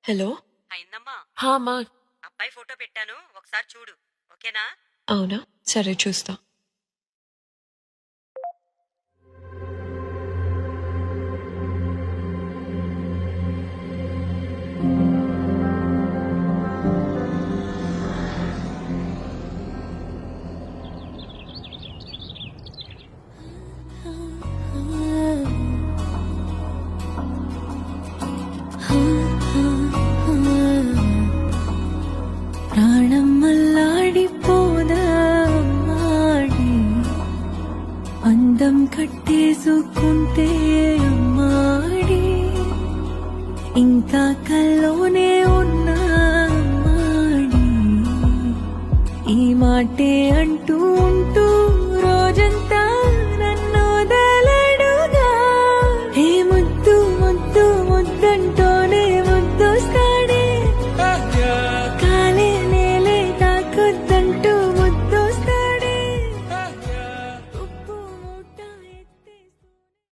Hello. అయిందమ్మా. అమ్మా. అబ్బాయి ఫోటో పెట్టాను, ఒకసారి చూడు. ఓకేనా? అవునా, సరే చూస్తా. ప్రాణం మల్లాడిపోదా అమ్మాడి, అందం కట్టేసుకుంటే అమ్మాడి, ఇంకా కల్లోనే ఉన్నా అమ్మాడి, ఈ మాటే అంటూ ఉంటూ